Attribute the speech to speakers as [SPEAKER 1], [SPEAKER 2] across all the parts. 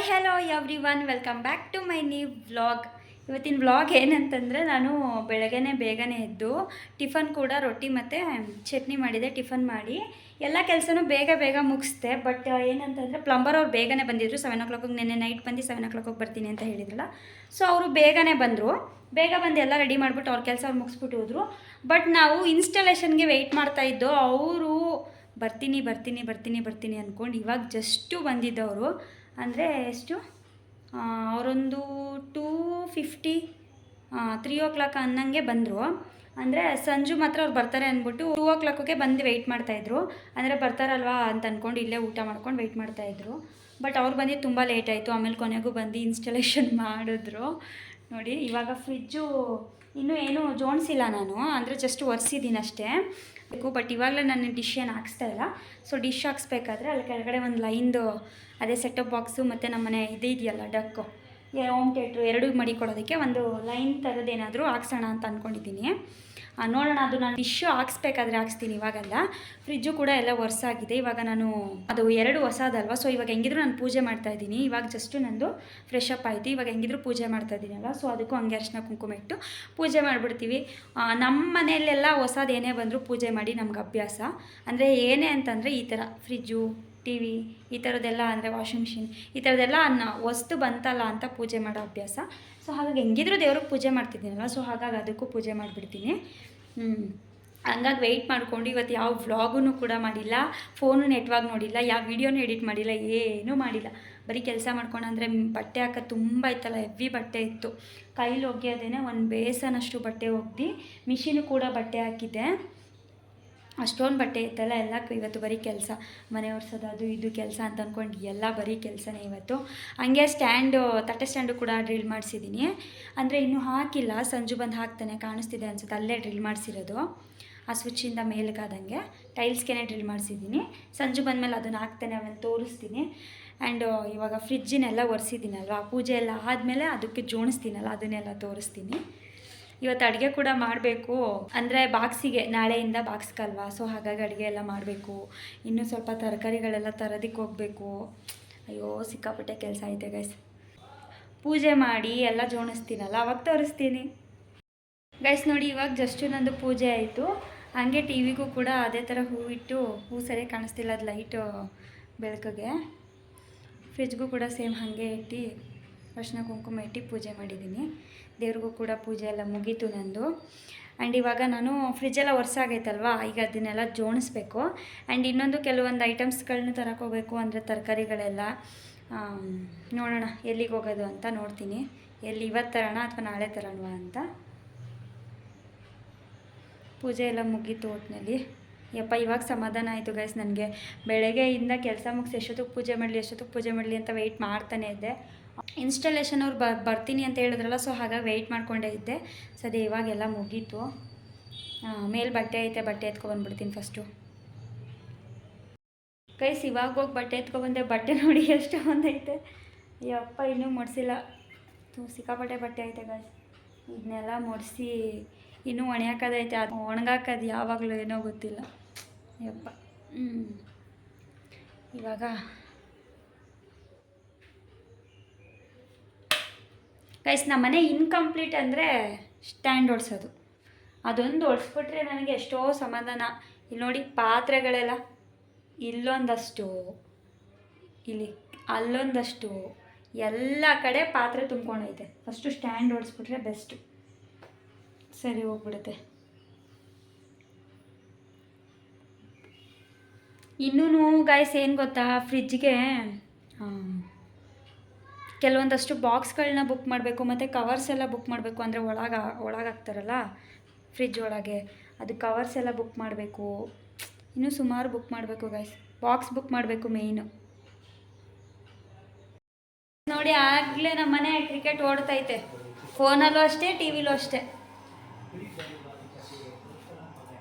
[SPEAKER 1] Hello everyone, welcome back to my new vlog. ಇವತ್ತಿನ vlog ಏನಂತಂದರೆ, ನಾನು ಬೇಗನೆ ಎದ್ದು ಟಿಫನ್ ಕೂಡ ರೊಟ್ಟಿ ಮತ್ತು ಚಟ್ನಿ ಮಾಡಿದೆ. ಟಿಫನ್ ಮಾಡಿ ಎಲ್ಲ ಕೆಲಸನೂ ಬೇಗ ಮುಗಿಸ್ದೆ. ಬಟ್ ಏನಂತಂದರೆ, ಪ್ಲಂಬರ್ ಅವ್ರು ಬೇಗನೆ ಬಂದಿದ್ದರು. 7 o'clock ನೆನ್ನೆ ನೈಟ್ ಬಂದು 7 o'clock ಬರ್ತೀನಿ ಅಂತ ಹೇಳಿದ್ರಲ್ಲ. ಸೊ ಅವರು ಬೇಗನೆ ಬಂದರು. ಬೇಗ ಬಂದು ಎಲ್ಲ ರೆಡಿ ಮಾಡಿಬಿಟ್ಟು ಅವ್ರ ಕೆಲಸ ಅವ್ರು ಮುಗಿಸ್ಬಿಟ್ಟು ಹೋದರು. ಬಟ್ ನಾವು ಇನ್ಸ್ಟಾಲೇಷನ್ಗೆ ವೆಯ್ಟ್ ಮಾಡ್ತಾಯಿದ್ದೋ. ಅವರು ಬರ್ತೀನಿ ಅಂದ್ಕೊಂಡು ಇವಾಗ ಜಸ್ಟು ಬಂದಿದ್ದವರು. ಅಂದರೆ ಎಷ್ಟು, ಅವರೊಂದು 2:50 3 o'clock ಅನ್ನಂಗೆ ಬಂದರು. ಅಂದರೆ ಸಂಜು ಮಾತ್ರ ಅವ್ರು ಬರ್ತಾರೆ ಅಂದ್ಬಿಟ್ಟು 2 o'clockಗೆ ಬಂದು ವೆಯ್ಟ್ ಮಾಡ್ತಾಯಿದ್ರು. ಅಂದರೆ ಬರ್ತಾರಲ್ವಾ ಅಂತ ಅಂದ್ಕೊಂಡು ಇಲ್ಲೇ ಊಟ ಮಾಡ್ಕೊಂಡು ವೆಯ್ಟ್ ಮಾಡ್ತಾಯಿದ್ರು. ಬಟ್ ಅವ್ರು ಬಂದು ತುಂಬ ಲೇಟ್ ಆಯಿತು. ಆಮೇಲೆ ಕೊನೆಗೂ ಬಂದು ಇನ್ಸ್ಟಾಲೇಷನ್ ಮಾಡಿದ್ರು. ನೋಡಿ, ಇವಾಗ ಫ್ರಿಜ್ಜು ಇನ್ನೂ ಏನೂ ಜೋಡಿಸಿಲ್ಲ ನಾನು, ಅಂದರೆ ಜಸ್ಟ್ ಒರೆಸಿದ್ದೀನಿ ಅಷ್ಟೇ. ಬಟ್ ಇವಾಗಲೇ ನಾನು ಡಿಶ್ ಏನು ಹಾಕ್ಸ್ತಾ ಇಲ್ಲ. ಸೊ ಡಿಶ್ ಹಾಕ್ಸ್ಬೇಕಾದ್ರೆ ಅಲ್ಲಿ ಕೆಳಗಡೆ ಒಂದು ಲೈನ್ದು ಅದೇ ಸೆಟಪ್ ಬಾಕ್ಸು ಮತ್ತು ನಮ್ಮನೆ ಇದೆಯಲ್ಲ ಡಕ್ಕು, ಹೋಮ್ ಥಿಯೇಟ್ರು ಎರಡೂ ಮಡಿಕೊಳ್ಳೋದಕ್ಕೆ ಒಂದು ಲೈನ್ ಥರದ್ದೇನಾದರೂ ಹಾಕ್ಸೋಣ ಅಂತ ಅಂದ್ಕೊಂಡಿದ್ದೀನಿ. ನೋಡೋಣ, ಅದು ನಾನು ಡಿಶ್ಶು ಹಾಕ್ಸ್ಬೇಕಾದ್ರೆ ಹಾಕ್ಸ್ತೀನಿ. ಇವಾಗಲ್ಲ, ಫ್ರಿಜ್ಜು ಕೂಡ ಎಲ್ಲ ಹೊಸಾಗಿದೆ. ಇವಾಗ ನಾನು ಅದು 2 ಹೊಸದಲ್ವ. ಸೊ ಇವಾಗ ಹೆಂಗಿದ್ರು ನಾನು ಪೂಜೆ ಮಾಡ್ತಾಯಿದ್ದೀನಿ. ಇವಾಗ ಜಸ್ಟು ನಂದು ಫ್ರೆಶ್ ಅಪ್ ಆಯಿತು. ಇವಾಗ ಹೆಂಗಿದ್ರು ಪೂಜೆ ಮಾಡ್ತಾಯಿದ್ದೀನಲ್ಲ, ಸೊ ಅದಕ್ಕೂ ಹಂಗೆ ಅರಿಶಿನ ಕುಂಕುಮ ಇಟ್ಟು ಪೂಜೆ ಮಾಡಿಬಿಡ್ತೀವಿ. ನಮ್ಮ ಮನೆಯಲ್ಲೆಲ್ಲ ಹೊಸದು ಏನೇ ಬಂದರೂ ಪೂಜೆ ಮಾಡಿ ನಮ್ಗೆ ಅಭ್ಯಾಸ. ಅಂದರೆ ಏನೇ ಅಂತಂದರೆ ಈ ಥರ ಫ್ರಿಜ್ಜು, ಟಿ ವಿ, ಈ ಥರದ್ದೆಲ್ಲ, ಅಂದರೆ ವಾಷಿಂಗ್ ಮಿಷಿನ್, ಈ ಥರದ್ದೆಲ್ಲ ವಸ್ತು ಬಂತಲ್ಲ ಅಂತ ಪೂಜೆ ಮಾಡೋ ಅಭ್ಯಾಸ. ಸೊ ಹಾಗಾಗಿ ಹೆಂಗಿದ್ರು ದೇವ್ರಿಗೆ ಪೂಜೆ ಮಾಡ್ತಿದ್ದೀನಲ್ಲ, ಸೊ ಹಾಗಾಗಿ ಅದಕ್ಕೂ ಪೂಜೆ ಮಾಡಿಬಿಡ್ತೀನಿ. ಹಂಗಾಗಿ ವೆಯ್ಟ್ ಮಾಡಿಕೊಂಡು ಇವತ್ತು ಯಾವ ವ್ಲಾಗೂ ಕೂಡ ಮಾಡಿಲ್ಲ, ಫೋನು ನೆಟ್ವಾಗಿ ನೋಡಿಲ್ಲ, ಯಾವ ವೀಡಿಯೋನೂ ಎಡಿಟ್ ಮಾಡಿಲ್ಲ, ಏನೂ ಮಾಡಿಲ್ಲ. ಬರೀ ಕೆಲಸ ಮಾಡ್ಕೊಂಡು, ಅಂದರೆ ಬಟ್ಟೆ ಹಾಕೋದು ತುಂಬ ಇತ್ತಲ್ಲ, ಹೆವಿ ಬಟ್ಟೆ ಇತ್ತು. ಕೈಲಿ ಒಗೆಯೋದೇನೆ ಒಂದು ಬೇಸನಷ್ಟು ಬಟ್ಟೆ ಒಗ್ದು, ಮಿಷಿನು ಕೂಡ ಬಟ್ಟೆ ಹಾಕಿದ್ದೆ. ಅಷ್ಟೊಂದು ಬಟ್ಟೆ ಇತ್ತಲ್ಲ, ಎಲ್ಲ ಇವತ್ತು ಬರೀ ಕೆಲಸ. ಮನೆ ಒರೆಸೋದು ಅದು ಇದು ಕೆಲಸ ಅಂತ ಅಂದ್ಕೊಂಡು ಎಲ್ಲ ಬರೀ ಕೆಲಸನೇ ಇವತ್ತು. ಹಂಗೆ ತಟ್ಟೆ ಸ್ಟ್ಯಾಂಡು ಕೂಡ ಡ್ರಿಲ್ ಮಾಡಿಸಿದ್ದೀನಿ. ಅಂದರೆ ಇನ್ನೂ ಹಾಕಿಲ್ಲ, ಸಂಜು ಬಂದು ಹಾಕ್ತಾನೆ, ಕಾಣಿಸ್ತಿದೆ ಅನ್ಸುತ್ತೆ, ಅಲ್ಲೇ ಡ್ರಿಲ್ ಮಾಡಿಸಿರೋದು. ಆ ಸ್ವಿಚ್ಚಿಂದ ಮೇಲ್ಗಾದಂಗೆ ಟೈಲ್ಸ್ಗೆ ಡ್ರಿಲ್ ಮಾಡಿಸಿದ್ದೀನಿ. ಸಂಜು ಬಂದಮೇಲೆ ಅದನ್ನು ಹಾಕ್ತಾನೆ, ಅವನ್ನ ತೋರಿಸ್ತೀನಿ. ಆ್ಯಂಡ್ ಇವಾಗ ಫ್ರಿಜ್ಜಿನೆಲ್ಲ ಒರೆಸಿದ್ದೀನಲ್ವ, ಪೂಜೆ ಎಲ್ಲ ಆದಮೇಲೆ ಅದಕ್ಕೆ ಜೋಣಿಸ್ತೀನಲ್ಲ, ಅದನ್ನೆಲ್ಲ ತೋರಿಸ್ತೀನಿ. ಇವತ್ತು ಅಡುಗೆ ಕೂಡ ಮಾಡಬೇಕು. ಅಂದರೆ ಬಾಕ್ಸಿಗೆ ನಾಳೆಯಿಂದ ಬಾಕ್ಸ್ಗಲ್ವಾ, ಸೊ ಹಾಗಾಗಿ ಅಡುಗೆ ಎಲ್ಲ ಮಾಡಬೇಕು. ಇನ್ನೂ ಸ್ವಲ್ಪ ತರಕಾರಿಗಳೆಲ್ಲ ತರೋದಕ್ಕೆ ಹೋಗಬೇಕು. ಅಯ್ಯೋ, ಸಿಕ್ಕಾಪಟ್ಟೆ ಕೆಲಸ ಐತೆ ಗೈಸ್. ಪೂಜೆ ಮಾಡಿ ಎಲ್ಲ ಜೋಣಿಸ್ತೀನಲ್ಲ, ಅವಾಗ ತೋರಿಸ್ತೀನಿ ಗೈಸ್. ನೋಡಿ, ಇವಾಗ ಜಸ್ಟು ನಂದು ಪೂಜೆ ಆಯಿತು. ಹಾಗೆ ಟಿ ವಿಗೂ ಕೂಡ ಅದೇ ಥರ ಹೂವಿಟ್ಟು, ಹೂ ಸರಿಯಾಗಿ ಕಾಣಿಸ್ತಿಲ್ಲ, ಅದು ಲೈಟು ಬೆಳಕಿಗೆ. ಫ್ರಿಜ್ಗೂ ಕೂಡ ಸೇಮ್ ಹಾಗೆ ಇಟ್ಟು ಅರಿಶಿನ ಕುಂಕುಮ ಇಟ್ಟು ಪೂಜೆ ಮಾಡಿದ್ದೀನಿ. ದೇವ್ರಿಗೂ ಕೂಡ ಪೂಜೆ ಎಲ್ಲ ಮುಗೀತು ನಂದು. ಆ್ಯಂಡ್ ಇವಾಗ ನಾನು ಫ್ರಿಜ್ಜೆಲ್ಲ ಹೊರ್ಸಾಗೈತಲ್ವ, ಈಗ ಅದನ್ನೆಲ್ಲ ಜೋಣಿಸ್ಬೇಕು. ಆ್ಯಂಡ್ ಇನ್ನೊಂದು ಕೆಲವೊಂದು ಐಟಮ್ಸ್ಗಳನ್ನ ತರಕ್ಕೆ ಹೋಗಬೇಕು, ಅಂದರೆ ತರಕಾರಿಗಳೆಲ್ಲ. ನೋಡೋಣ ಎಲ್ಲಿಗೆ ಹೋಗೋದು ಅಂತ ನೋಡ್ತೀನಿ. ಇವತ್ತು ತರೋಣ ಅಥವಾ ನಾಳೆ ತರೋಣವಾ ಅಂತ. ಪೂಜೆ ಎಲ್ಲ ಮುಗೀತು ಒಟ್ಟಿನಲ್ಲಿ. ಯಪ್ಪ, ಇವಾಗ ಸಮಾಧಾನ ಆಯಿತು ಗೈಸ್ ನನಗೆ. ಬೆಳಗ್ಗೆಯಿಂದ ಕೆಲಸ ಮುಗಿಸಿ ಎಷ್ಟೊತ್ತಿಗೆ ಪೂಜೆ ಮಾಡಲಿ ಅಂತ ವೆಯ್ಟ್ ಮಾಡ್ತಾನೆ ಇದ್ದೆ. ಇನ್ಸ್ಟಾಲೇಷನ್ ಅವ್ರು ಬರ್ತೀನಿ ಅಂತ ಹೇಳಿದ್ರಲ್ಲ, ಸೊ ಹಾಗಾಗಿ ವೆಯ್ಟ್ ಮಾಡ್ಕೊಂಡೇ ಇದ್ದೆ. ಸದ್ಯ ಇವಾಗೆಲ್ಲ ಮುಗೀತು. ಮೇಲೆ ಬಟ್ಟೆ ಐತೆ, ಬಟ್ಟೆ ಎತ್ಕೊಬಂದ್ಬಿಡ್ತೀನಿ ಫಸ್ಟು ಗೈಸ್. ಇವಾಗ ಹೋಗಿ ಬಟ್ಟೆ ಎತ್ಕೊಬಂದೆ. ಬಟ್ಟೆ ನೋಡಿ ಎಷ್ಟು ಒಂದೈತೆ. ಯಪ್ಪ, ಇನ್ನೂ ಮುಡ್ಸಿಲ್ಲ, ಸಿಕ್ಕಾಪಟ್ಟೆ ಬಟ್ಟೆ ಐತೆ ಗೈಸ್. ಇದನ್ನೆಲ್ಲ ಮುಡಿಸಿ ಇನ್ನೂ ಒಣಗಾಕೋದೈತೆ. ಅದು ಒಣಗಾಕೋದು ಯಾವಾಗಲೂ ಏನೋ ಗೊತ್ತಿಲ್ಲ. ಯಪ್ಪ, ಇವಾಗ ಗೈಸ್, ನಮ್ಮ ಮನೆ ಇನ್ಕಂಪ್ಲೀಟ್ ಅಂದರೆ ಸ್ಟ್ಯಾಂಡ್ ಓಡಿಸೋದು. ಅದೊಂದು ಓಡಿಸ್ಬಿಟ್ರೆ ನನಗೆ ಎಷ್ಟೋ ಸಮಾಧಾನ. ಇಲ್ಲಿ ನೋಡಿ, ಪಾತ್ರೆಗಳೆಲ್ಲ ಇಲ್ಲೊಂದಷ್ಟು, ಇಲ್ಲಿ ಅಲ್ಲೊಂದಷ್ಟು, ಎಲ್ಲ ಕಡೆ ಪಾತ್ರೆ ತುಂಬ್ಕೊಂಡೈತೆ. ಫಸ್ಟು ಸ್ಟ್ಯಾಂಡ್ ಓಡಿಸ್ಬಿಟ್ರೆ ಬೆಸ್ಟು, ಸರಿ ಹೋಗ್ಬಿಡುತ್ತೆ. ಇನ್ನೂ ಗೈಸ್ ಏನು ಗೊತ್ತಾ, ಫ್ರಿಜ್ಗೆ ಕೆಲವೊಂದಷ್ಟು ಬಾಕ್ಸ್ಗಳನ್ನ ಬುಕ್ ಮಾಡಬೇಕು, ಮತ್ತು ಕವರ್ಸ್ ಎಲ್ಲ ಬುಕ್ ಮಾಡಬೇಕು. ಅಂದರೆ ಒಳಗಾಗ್ತಾರಲ್ಲ ಫ್ರಿಜ್ ಒಳಗೆ, ಅದು ಕವರ್ಸ್ ಎಲ್ಲ ಬುಕ್ ಮಾಡಬೇಕು. ಇನ್ನೂ ಸುಮಾರು ಬುಕ್ ಮಾಡಬೇಕು ಗೈಸ್. ಬಾಕ್ಸ್ ಬುಕ್ ಮಾಡಬೇಕು ಮೇಯ್ನು. ನೋಡಿ, ಆಗಲೇ ನಮ್ಮ ಮನೆ ಕ್ರಿಕೆಟ್ ಓಡ್ತೈತೆ. ಫೋನಲ್ಲೂ ಅಷ್ಟೇ, ಟಿ ವಿಲೂ ಅಷ್ಟೇ.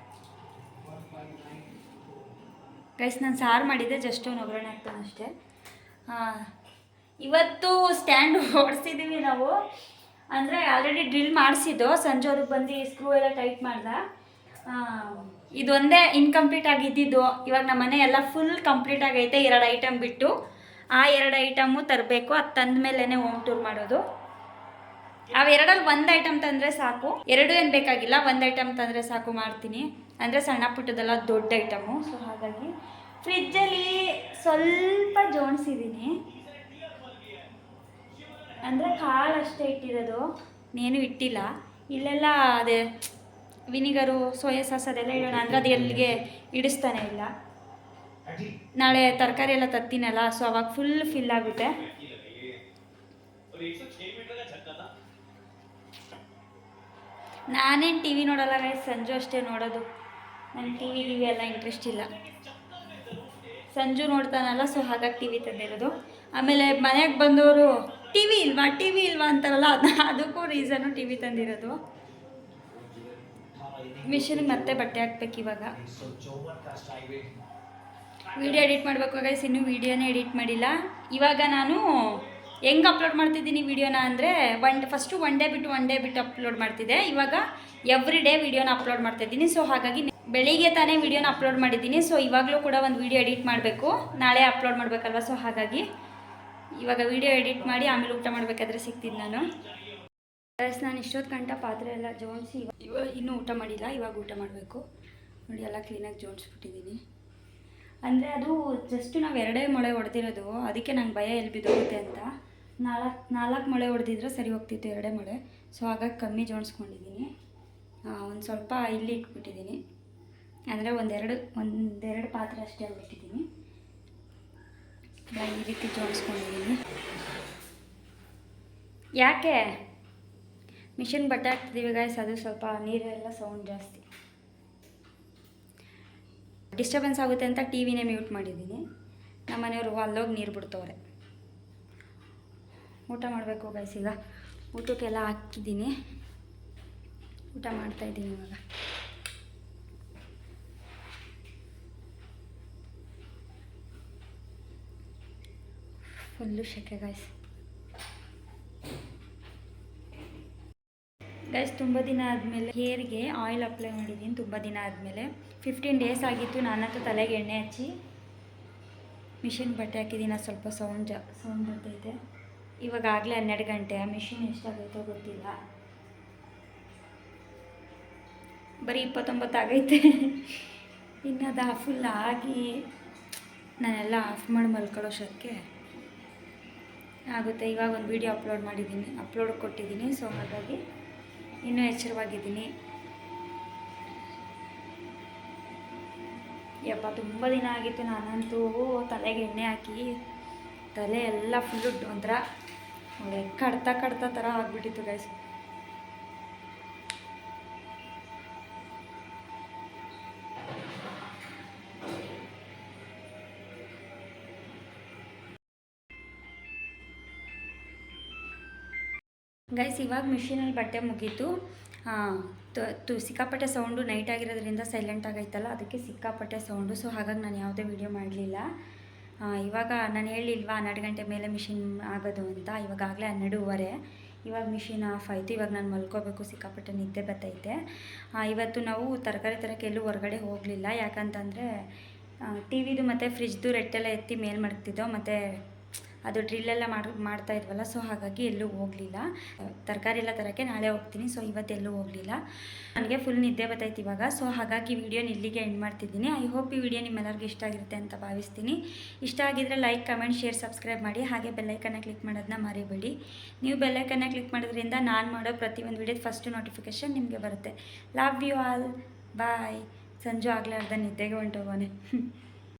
[SPEAKER 1] ಗೈಸ್, ನಾನು ಸಾರು ಮಾಡಿದ್ದೆ, ಜಸ್ಟ್ ಒಂದು ಒಗ್ಗರಣೆ ಹಾಕ್ತಾನೆ ಅಷ್ಟೇ. ಇವತ್ತು ಸ್ಟ್ಯಾಂಡ್ ಓಡಿಸಿದ್ದೀವಿ ನಾವು. ಅಂದರೆ ಆಲ್ರೆಡಿ ಡ್ರಿಲ್ ಮಾಡಿಸಿದ್ದು. ಸಂಜೆ ಅವ್ರಿಗೆ ಬಂದು ಸ್ಕ್ರೂ ಎಲ್ಲ ಟೈಟ್ ಮಾಡ್ದೆ. ಇದೊಂದೇ ಇನ್ಕಂಪ್ಲೀಟ್ ಆಗಿದ್ದಿದ್ದು. ಇವಾಗ ನಮ್ಮ ಮನೆ ಎಲ್ಲ ಫುಲ್ ಕಂಪ್ಲೀಟ್ ಆಗೈತೆ, 2 ಐಟಮ್ ಬಿಟ್ಟು. ಆ 2 ಐಟಮು ತರಬೇಕು. ಅದು ತಂದ ಮೇಲೇ ಹೋಮ್ ಟೂರ್ ಮಾಡೋದು. ಅವೆರಡಲ್ಲಿ ಒಂದು ಐಟಮ್ ತಂದರೆ ಸಾಕು, 2 ಏನು ಬೇಕಾಗಿಲ್ಲ, 1 ಐಟಮ್ ತಂದರೆ ಸಾಕು ಮಾಡ್ತೀನಿ. ಅಂದರೆ ಸಣ್ಣ ಪುಟ್ಟದೆಲ್ಲ ದೊಡ್ಡ ಐಟಮು. ಸೊ ಹಾಗಾಗಿ ಫ್ರಿಜ್ಜಲ್ಲಿ ಸ್ವಲ್ಪ ಜೋಡಿಸಿದ್ದೀನಿ, ಅಂದರೆ ಕಾಳು ಅಷ್ಟೇ ಇಟ್ಟಿರೋದು, ಇನ್ನೇನು ಇಟ್ಟಿಲ್ಲ. ಇಲ್ಲೆಲ್ಲ ಅದೇ ವಿನಿಗರು, ಸೋಯಾ ಸಾಸ್ ಅದೆಲ್ಲ ಇಡೋಣ ಅಂದರೆ ಅದು ಎಲ್ಲಿಗೆ ಇಡಿಸ್ತಾನೆ ಇಲ್ಲ. ನಾಳೆ ತರಕಾರಿ ಎಲ್ಲ ತತ್ತೀನಲ್ಲ, ಸೊ ಅವಾಗ ಫುಲ್ ಫಿಲ್ ಆಗುತ್ತೆ. ನಾನೇನು ಟಿ ವಿ ನೋಡಲ್ಲ ಗೈಸ್, ಸಂಜು ಅಷ್ಟೇ ನೋಡೋದು. ನನಗೆ ಟಿ ವಿ ಎಲ್ಲ ಇಂಟ್ರೆಸ್ಟ್ ಇಲ್ಲ. ಸಂಜು ನೋಡ್ತಾನಲ್ಲ, ಸೊ ಹಾಗಾಗಿ ಟಿ ವಿ ತಂದಿರೋದು. ಆಮೇಲೆ ಮನೆಗೆ ಬಂದವರು ಟಿ ವಿ ಇಲ್ವಾ ಅಂತಾರಲ್ಲ, ಅದಕ್ಕೂ ರೀಸನ್ನು ಟಿ ವಿ ತಂದಿರೋದು. ಮಿಷಿನ್ಗೆ ಮತ್ತೆ ಬಟ್ಟೆ ಹಾಕ್ಬೇಕು ಇವಾಗ. ವಿಡಿಯೋ ಎಡಿಟ್ ಮಾಡಬೇಕು ಗೈಸ್, ಇನ್ನೂ ವೀಡಿಯೋನೇ ಎಡಿಟ್ ಮಾಡಿಲ್ಲ. ಇವಾಗ ನಾನು ಹೆಂಗೆ ಅಪ್ಲೋಡ್ ಮಾಡ್ತಿದ್ದೀನಿ ವೀಡಿಯೋನ ಅಂದರೆ ಫಸ್ಟು ಒನ್ ಡೇ ಬಿಟ್ಟು ಅಪ್ಲೋಡ್ ಮಾಡ್ತಿದ್ದೆ. ಇವಾಗ ಎವ್ರಿ ಡೇ ವೀಡಿಯೋನ ಅಪ್ಲೋಡ್ ಮಾಡ್ತಾಯಿದ್ದೀನಿ. ಸೊ ಹಾಗಾಗಿ ಬೆಳಿಗ್ಗೆ ತಾನೇ ವೀಡಿಯೋನ ಅಪ್ಲೋಡ್ ಮಾಡಿದ್ದೀನಿ. ಸೊ ಇವಾಗಲೂ ಕೂಡ ಒಂದು ವೀಡಿಯೋ ಎಡಿಟ್ ಮಾಡಬೇಕು, ನಾಳೆ ಅಪ್ಲೋಡ್ ಮಾಡಬೇಕಲ್ವ. ಸೊ ಹಾಗಾಗಿ ಇವಾಗ ವೀಡಿಯೋ ಎಡಿಟ್ ಮಾಡಿ ಆಮೇಲೆ ಊಟ ಮಾಡಬೇಕಾದ್ರೆ ಸಿಗ್ತೀನಿ ನಾನು. ನಾನು ಇಷ್ಟೊತ್ತು ಗಂಟ ಪಾತ್ರೆ ಎಲ್ಲ ಜೋಡಿಸಿ ಇವಾಗ ಇನ್ನೂ ಊಟ ಮಾಡಿಲ್ಲ. ಇವಾಗ ಊಟ ಮಾಡಬೇಕು. ನೋಡಿ ಎಲ್ಲ ಕ್ಲೀನಾಗಿ ಜೋಡಿಸ್ಬಿಟ್ಟಿದ್ದೀನಿ. ಅಂದರೆ ಅದು ಜಸ್ಟ್ ನಾವು 2 ಮೊಳೆ ಹೊಡೆದಿರೋದು, ಅದಕ್ಕೆ ನಂಗೆ ಭಯ ಎಲ್ಲಿ ಬಿದ್ದೋಗುತ್ತೆ ಅಂತ. 4 ಮೊಳೆ ಹೊಡೆದಿದ್ರೆ ಸರಿ ಹೋಗ್ತಿತ್ತು, 2 ಮೊಳೆ. ಸೊ ಹಾಗಾಗಿ ಕಮ್ಮಿ ಜೋಡಿಸ್ಕೊಂಡಿದ್ದೀನಿ. ಒಂದು ಸ್ವಲ್ಪ ಇಲ್ಲಿ ಇಟ್ಬಿಟ್ಟಿದ್ದೀನಿ, ಅಂದರೆ ಒಂದೆರಡು ಪಾತ್ರೆ ಅಷ್ಟೇ ಆಗಿಬಿಟ್ಟಿದ್ದೀನಿ. ಈ ರೀತಿ ಜೋಡಿಸ್ಕೊಂಡಿದ್ದೀನಿ. ಯಾಕೆ ಮಿಷಿನ್ ಬಟ್ಟೆ ಹಾಕ್ತಿದ್ದೀವಿ ಗೈಸ್, ಅದು ಸ್ವಲ್ಪ ನೀರೆಲ್ಲ ಸೌಂಡ್ ಜಾಸ್ತಿ ಡಿಸ್ಟರ್ಬೆನ್ಸ್ ಆಗುತ್ತೆ ಅಂತ ಟಿ ವಿನೇ ಮ್ಯೂಟ್ ಮಾಡಿದ್ದೀನಿ. ನಮ್ಮ ಮನೆಯವರು ಅಲ್ಲೋಗಿ ನೀರು ಬಿಡ್ತವ್ರೆ. ಊಟ ಮಾಡಬೇಕು ಗೈಸ್. ಈಗ ಊಟಕ್ಕೆಲ್ಲ ಹಾಕಿದ್ದೀನಿ, ಊಟ ಮಾಡ್ತಾಯಿದ್ದೀನಿ ಇವಾಗ. ಫುಲ್ಲು ಶೆಕೆ ಗೈಸ್. ತುಂಬ ದಿನ ಆದಮೇಲೆ ಹೇರ್ಗೆ ಆಯಿಲ್ ಅಪ್ಲೈ ಮಾಡಿದ್ದೀನಿ. ತುಂಬ ದಿನ ಆದಮೇಲೆ 15 ಡೇಸ್ ಆಗಿತ್ತು. ನಾನಂತೂ ತಲೆಗೆ ಎಣ್ಣೆ ಹಚ್ಚಿ ಮಿಷಿನ್ ಬಟ್ಟೆ ಹಾಕಿದ್ದೀನಿ. ಸ್ವಲ್ಪ ಸೌಂಡ್ ಬರ್ತೈತೆ. ಇವಾಗಲೇ 12 ಗಂಟೆ. ಮಿಷಿನ್ ಎಷ್ಟಾಗೈತೋ ಗೊತ್ತಿಲ್ಲ, ಬರೀ 29 ಆಗೈತೆ. ಇನ್ನು ಅದು ಫುಲ್ ಆಗಿ ನಾನೆಲ್ಲ ಆಫ್ ಮಾಡಿ ಮಲ್ಕೊಳ್ಳೋಷ್ಟಕ್ಕೆ ಆಗುತ್ತೆ. ಇವಾಗ ಒಂದು ವೀಡಿಯೋ ಅಪ್ಲೋಡ್ ಕೊಟ್ಟಿದ್ದೀನಿ. ಸೊ ಹಾಗಾಗಿ ಇನ್ನೂ ಎಚ್ಚರವಾಗಿದ್ದೀನಿ. ಯಪ್ಪ ತುಂಬ ದಿನ ಆಗಿತ್ತು. ನಾನಂತೂ ತಲೆಗೆ ಎಣ್ಣೆ ಹಾಕಿ ತಲೆ ಎಲ್ಲ ಫುಲ್ಲು ಒಂಥರ ಕಡ್ತಾ ಥರ ಆಗಿಬಿಟ್ಟಿತ್ತು ಗೈಸ್. ಗೈಸ್ ಇವಾಗ ಮಿಷಿನಲ್ಲಿ ಬಟ್ಟೆ ಮುಗೀತು. ಸಿಕ್ಕಾಪಟ್ಟೆ ಸೌಂಡು, ನೈಟ್ ಆಗಿರೋದ್ರಿಂದ ಸೈಲೆಂಟ್ ಆಗೈತಲ್ಲ, ಅದಕ್ಕೆ ಸಿಕ್ಕಾಪಟ್ಟೆ ಸೌಂಡು. ಸೊ ಹಾಗಾಗಿ ನಾನು ಯಾವುದೇ ವೀಡಿಯೋ ಮಾಡಲಿಲ್ಲ. ಇವಾಗ ನಾನು ಹೇಳಿಲ್ವಾ 12 ಗಂಟೆ ಮೇಲೆ ಮಿಷಿನ್ ಆಗೋದು ಅಂತ. ಇವಾಗಲೇ 12:15. ಇವಾಗ ಮಿಷಿನ್ ಆಫ್ ಆಯಿತು. ಇವಾಗ ನಾನು ಮಲ್ಕೋಬೇಕು, ಸಿಕ್ಕಾಪಟ್ಟೆ ನಿದ್ದೆ ಬರ್ತೈತೆ. ಇವತ್ತು ನಾವು ತರಕಾರಿ ತರಕ್ಕೆ ಎಲ್ಲೂ ಹೊರಗಡೆ ಹೋಗಲಿಲ್ಲ. ಯಾಕಂತಂದರೆ ಟಿ ವಿದು ಮತ್ತು ಫ್ರಿಜ್ದು ರೆಟ್ಟೆಲ್ಲ ಎತ್ತಿ ಮೇಲೆ ಮಡಗ್ತಿದ್ದೋ, ಮತ್ತು ಅದು ಡ್ರಿಲ್ಲೆಲ್ಲ ಮಾಡ್ತಾ ಇದ್ವಲ್ಲ. ಸೊ ಹಾಗಾಗಿ ಎಲ್ಲೂ ಹೋಗಲಿಲ್ಲ. ತರಕಾರಿ ಎಲ್ಲ ತರೋಕ್ಕೆ ನಾಳೆ ಹೋಗ್ತೀನಿ. ಸೊ ಇವತ್ತೆಲ್ಲೂ ಹೋಗಲಿಲ್ಲ. ನನಗೆ ಫುಲ್ ನಿದ್ದೆ ಬರ್ತೈತೆ ಇವಾಗ. ಸೊ ಹಾಗಾಗಿ ವಿಡಿಯೋನ ಇಲ್ಲಿಗೆ ಎಂಡ್ ಮಾಡ್ತಿದ್ದೀನಿ. ಐ ಹೋಪ್ ಈ ವಿಡಿಯೋ ನಿಮ್ಮೆಲ್ಲರಿಗೂ ಇಷ್ಟ ಆಗಿರುತ್ತೆ ಅಂತ ಭಾವಿಸ್ತೀನಿ. ಇಷ್ಟ ಆಗಿದ್ರೆ ಲೈಕ್, ಕಮೆಂಟ್, ಶೇರ್, ಸಬ್ಸ್ಕ್ರೈಬ್ ಮಾಡಿ. ಹಾಗೆ ಬೆಲ್ಲೈಕನ್ನ ಕ್ಲಿಕ್ ಮಾಡೋದನ್ನ ಮರಿಬೇಡಿ. ನೀವು ಬೆಲ್ಲೈಕನ್ನ ಕ್ಲಿಕ್ ಮಾಡೋದ್ರಿಂದ ನಾನು ಮಾಡೋ ಪ್ರತಿಯೊಂದು ವಿಡಿಯೋದ ಫಸ್ಟ್ ನೋಟಿಫಿಕೇಷನ್ ನಿಮಗೆ ಬರುತ್ತೆ. Love you all. Bye. Sanju ಆಗಲೇ ಅರ್ಧ ನಿದ್ದೆಗೆ ಹೊಂಟೋಗೋನೆ.